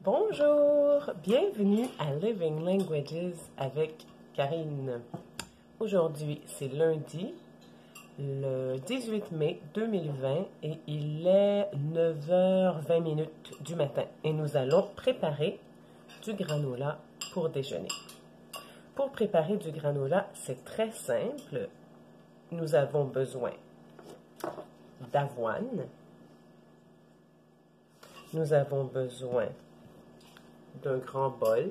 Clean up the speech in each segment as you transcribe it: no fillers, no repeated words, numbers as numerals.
Bonjour, bienvenue à Living Languages avec Karine. Aujourd'hui, c'est lundi, le 18 mai 2020 et il est 9h20 du matin et nous allons préparer du granola pour déjeuner. Pour préparer du granola, c'est très simple. Nous avons besoin d'avoine. Nous avons besoin d'un grand bol.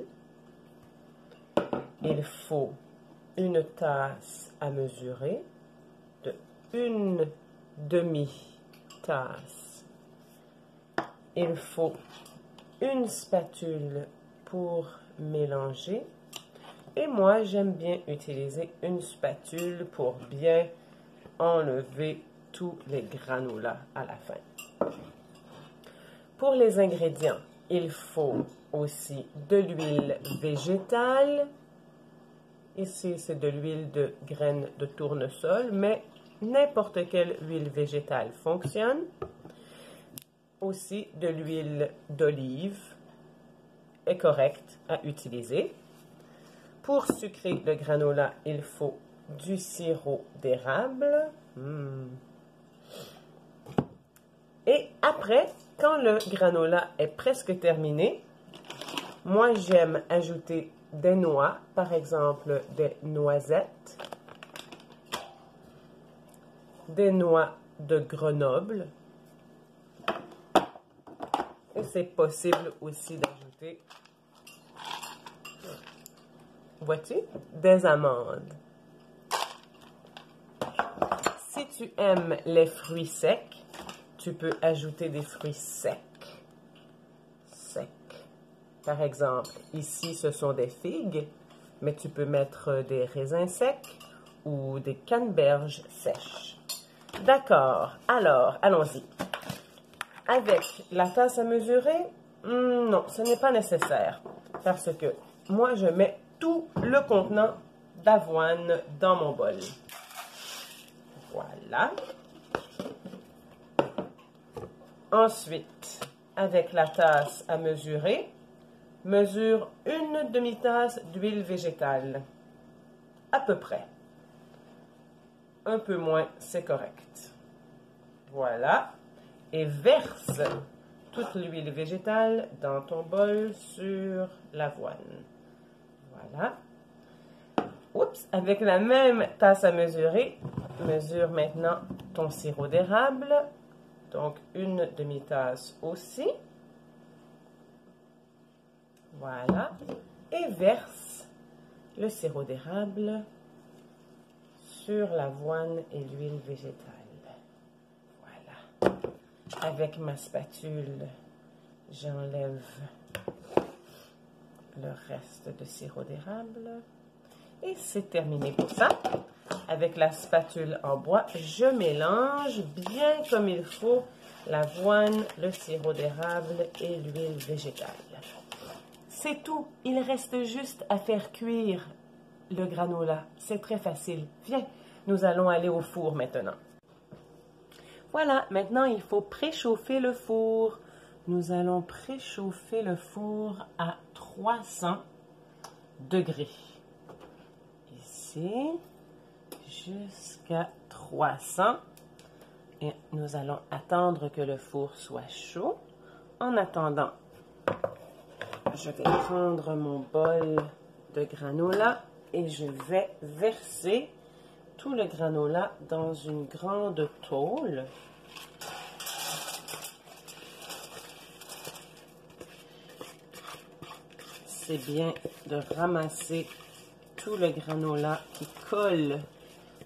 Il faut une tasse à mesurer de une demi-tasse. Il faut une spatule pour mélanger. Et moi, j'aime bien utiliser une spatule pour bien enlever tous les granolas à la fin. Pour les ingrédients, il faut aussi de l'huile végétale. Ici, c'est de l'huile de graines de tournesol, mais n'importe quelle huile végétale fonctionne. Aussi, de l'huile d'olive est correcte à utiliser. Pour sucrer le granola, il faut du sirop d'érable. Et après, quand le granola est presque terminé, moi j'aime ajouter des noix, par exemple des noisettes, des noix de Grenoble. Et c'est possible aussi d'ajouter, vois-tu, des amandes. Si tu aimes les fruits secs, tu peux ajouter des fruits secs. Par exemple, ici, ce sont des figues, mais tu peux mettre des raisins secs ou des canneberges sèches. D'accord, alors, allons-y. Avec la tasse à mesurer, non, ce n'est pas nécessaire, parce que moi, je mets tout le contenant d'avoine dans mon bol. Voilà. Ensuite, avec la tasse à mesurer, mesure une demi-tasse d'huile végétale. À peu près. Un peu moins, c'est correct. Voilà. Et verse toute l'huile végétale dans ton bol sur l'avoine. Voilà. Oups, avec la même tasse à mesurer, mesure maintenant ton sirop d'érable. Donc, une demi-tasse aussi. Voilà. Et verse le sirop d'érable sur l'avoine et l'huile végétale. Voilà. Avec ma spatule, j'enlève le reste de sirop d'érable. Et c'est terminé pour ça. Avec la spatule en bois, je mélange bien comme il faut l'avoine, le sirop d'érable et l'huile végétale. C'est tout. Il reste juste à faire cuire le granola. C'est très facile. Viens, nous allons aller au four maintenant. Voilà, maintenant il faut préchauffer le four. Nous allons préchauffer le four à 300 degrés. Ici, jusqu'à 300. Et nous allons attendre que le four soit chaud. En attendant, je vais prendre mon bol de granola et je vais verser tout le granola dans une grande tôle. C'est bien de ramasser tout le granola qui colle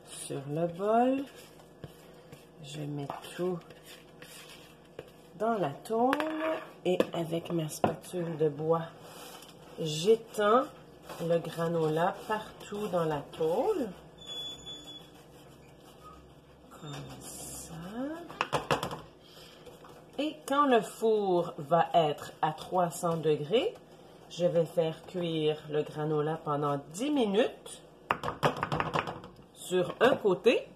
sur le bol. Je mets tout dans la tôle et avec ma spatule de bois, j'étends le granola partout dans la tôle. Comme ça. Et quand le four va être à 300 degrés, je vais faire cuire le granola pendant 10 minutes sur un côté.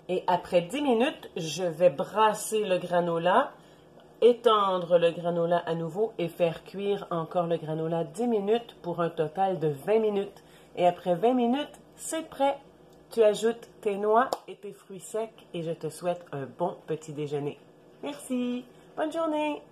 Et après 10 minutes, je vais brasser le granola étendre le granola à nouveau et faire cuire encore le granola 10 minutes pour un total de 20 minutes. Et après 20 minutes, c'est prêt. Tu ajoutes tes noix et tes fruits secs et je te souhaite un bon petit déjeuner. Merci. Bonne journée.